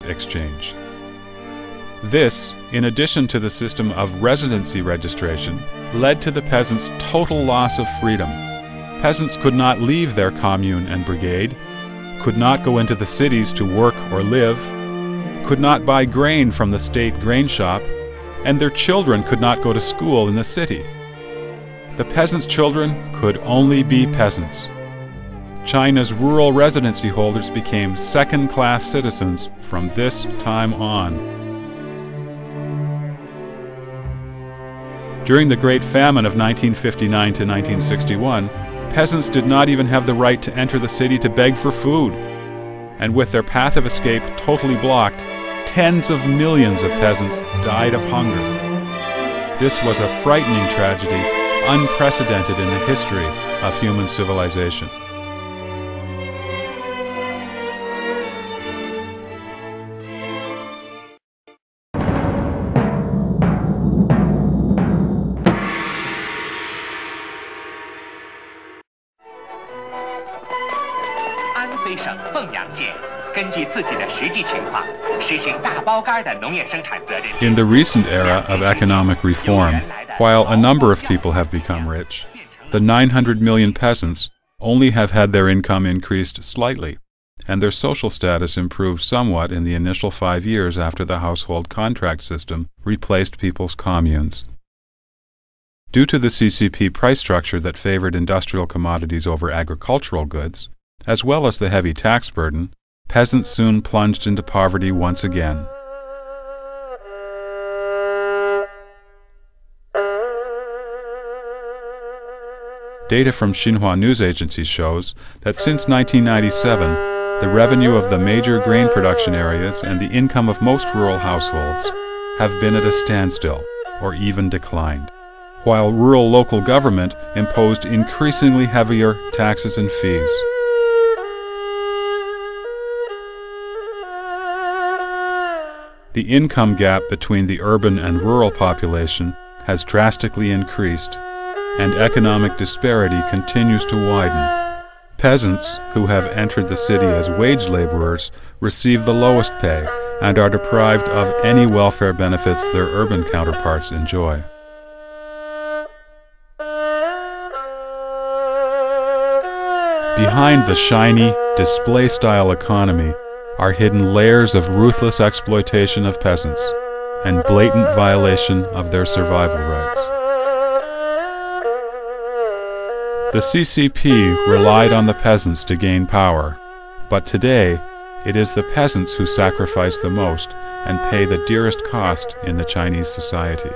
exchange. This, in addition to the system of residency registration, led to the peasants' total loss of freedom. Peasants could not leave their commune and brigade, could not go into the cities to work or live, could not buy grain from the state grain shop, and their children could not go to school in the city. The peasants' children could only be peasants. China's rural residency holders became second-class citizens from this time on. During the Great Famine of 1959 to 1961, peasants did not even have the right to enter the city to beg for food. And with their path of escape totally blocked, tens of millions of peasants died of hunger. This was a frightening tragedy, unprecedented in the history of human civilization. In the recent era of economic reform, while a number of people have become rich, the 900 million peasants only have had their income increased slightly, and their social status improved somewhat in the initial 5 years after the household contract system replaced people's communes. Due to the CCP price structure that favored industrial commodities over agricultural goods, as well as the heavy tax burden, peasants soon plunged into poverty once again. Data from Xinhua news agency shows that since 1997, the revenue of the major grain production areas and the income of most rural households have been at a standstill or even declined, while rural local government imposed increasingly heavier taxes and fees. The income gap between the urban and rural population has drastically increased, and economic disparity continues to widen. Peasants who have entered the city as wage laborers receive the lowest pay and are deprived of any welfare benefits their urban counterparts enjoy. Behind the shiny, display-style economy are hidden layers of ruthless exploitation of peasants and blatant violation of their survival rights. The CCP relied on the peasants to gain power, but today it is the peasants who sacrifice the most and pay the dearest cost in the Chinese society.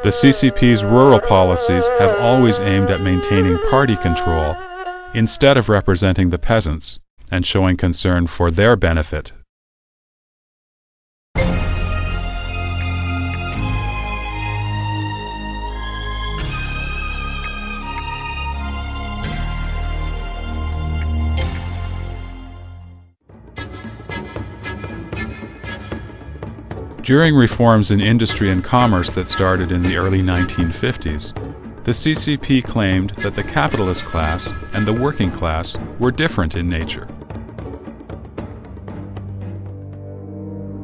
The CCP's rural policies have always aimed at maintaining party control instead of representing the peasants and showing concern for their benefit. During reforms in industry and commerce that started in the early 1950s, the CCP claimed that the capitalist class and the working class were different in nature.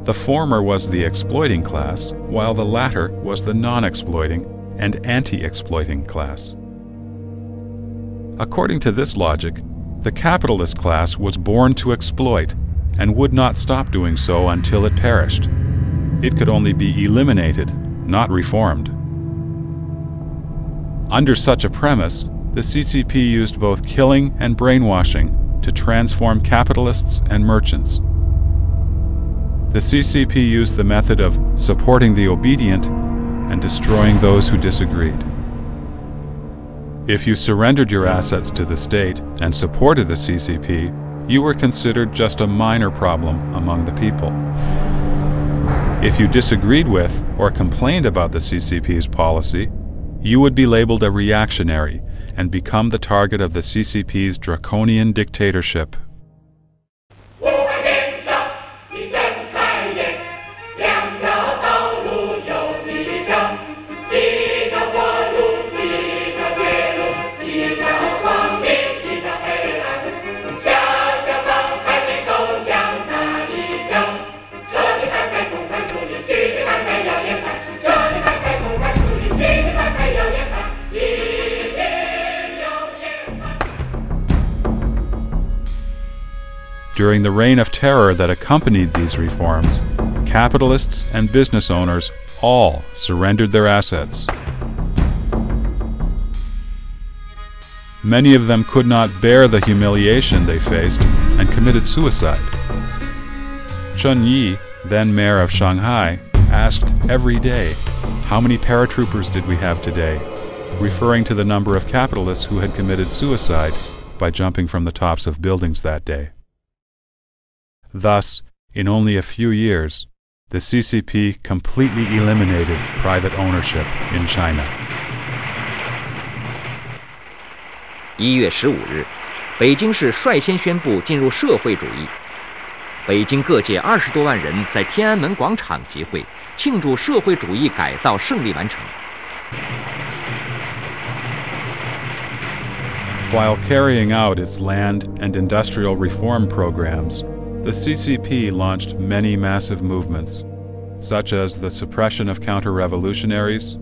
The former was the exploiting class, while the latter was the non-exploiting and anti-exploiting class. According to this logic, the capitalist class was born to exploit and would not stop doing so until it perished. It could only be eliminated, not reformed. Under such a premise, the CCP used both killing and brainwashing to transform capitalists and merchants. The CCP used the method of supporting the obedient and destroying those who disagreed. If you surrendered your assets to the state and supported the CCP, you were considered just a minor problem among the people. If you disagreed with or complained about the CCP's policy, you would be labeled a reactionary and become the target of the CCP's draconian dictatorship. During the reign of terror that accompanied these reforms, capitalists and business owners all surrendered their assets. Many of them could not bear the humiliation they faced and committed suicide. Chen Yi, then mayor of Shanghai, asked every day, "How many paratroopers did we have today?" referring to the number of capitalists who had committed suicide by jumping from the tops of buildings that day. Thus, in only a few years, the CCP completely eliminated private ownership in China. 1月15日，北京市率先宣布进入社会主义。北京各界20多万人在天安门广场集会，庆祝社会主义改造胜利完成。 While carrying out its land and industrial reform programs, the CCP launched many massive movements, such as the suppression of counter-revolutionaries,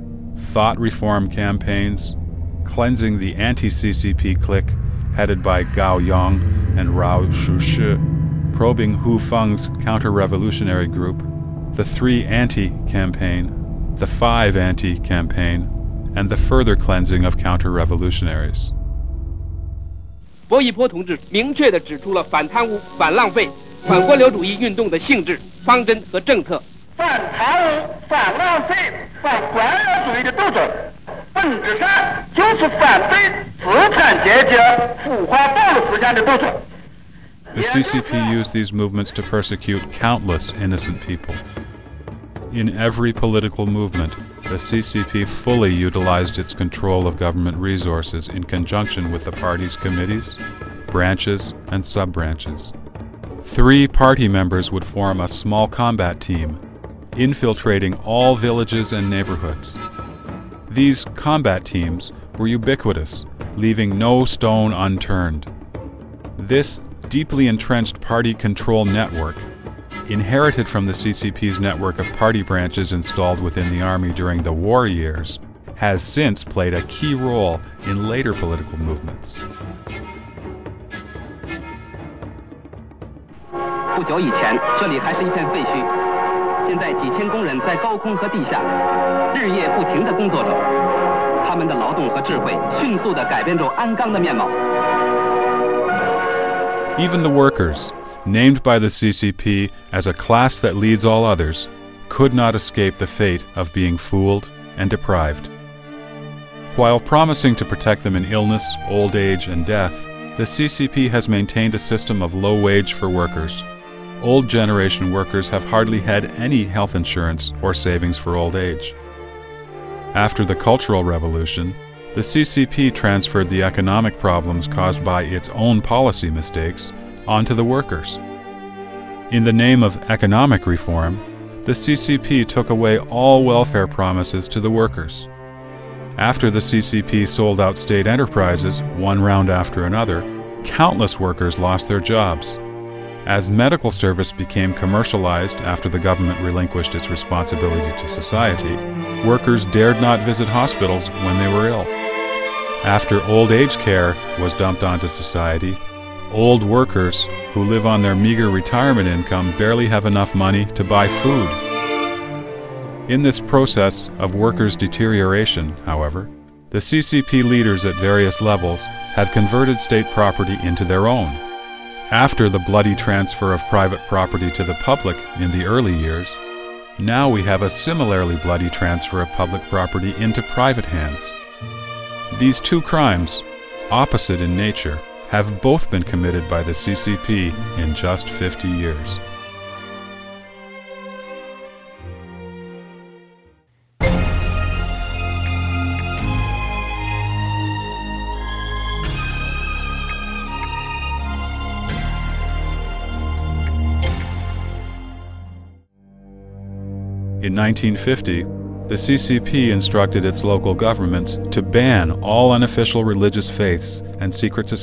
thought reform campaigns, cleansing the anti-CCP clique headed by Gao Yong and Rao Shushi, probing Hu Feng's counter-revolutionary group, the 3 Anti-campaign, the 5 Anti-campaign, and the further cleansing of counter-revolutionaries. 薄一波同志明确地指出了反贪污、反浪费、反官僚主义运动的性质、方针和政策。反贪污、反浪费、反官僚主义的斗争，本质上就是反对资产阶级腐化暴力思想的斗争。 The CCP used these movements to persecute countless innocent people. In every political movement, the CCP fully utilized its control of government resources in conjunction with the party's committees, branches, and sub-branches. 3 party members would form a small combat team, infiltrating all villages and neighborhoods. These combat teams were ubiquitous, leaving no stone unturned. This deeply entrenched party control network, inherited from the CCP's network of party branches installed within the army during the war years, has since played a key role in later political movements. 不久以前，这里还是一片废墟。现在几千工人在高空和地下日夜不停地工作着，他们的劳动和智慧迅速地改变着鞍钢的面貌。 Even the workers, named by the CCP as a class that leads all others, could not escape the fate of being fooled and deprived. While promising to protect them in illness, old age, and death, the CCP has maintained a system of low wage for workers. Old generation workers have hardly had any health insurance or savings for old age. After the Cultural Revolution, the CCP transferred the economic problems caused by its own policy mistakes onto the workers. In the name of economic reform, the CCP took away all welfare promises to the workers. After the CCP sold out state enterprises, one round after another, countless workers lost their jobs. As medical service became commercialized after the government relinquished its responsibility to society, workers dared not visit hospitals when they were ill. After old age care was dumped onto society, old workers who live on their meager retirement income barely have enough money to buy food. In this process of workers' deterioration, however, the CCP leaders at various levels have converted state property into their own. After the bloody transfer of private property to the public in the early years, now we have a similarly bloody transfer of public property into private hands. These 2 crimes, opposite in nature, have both been committed by the CCP in just 50 years. In 1950, the CCP instructed its local governments to ban all unofficial religious faiths and secret societies.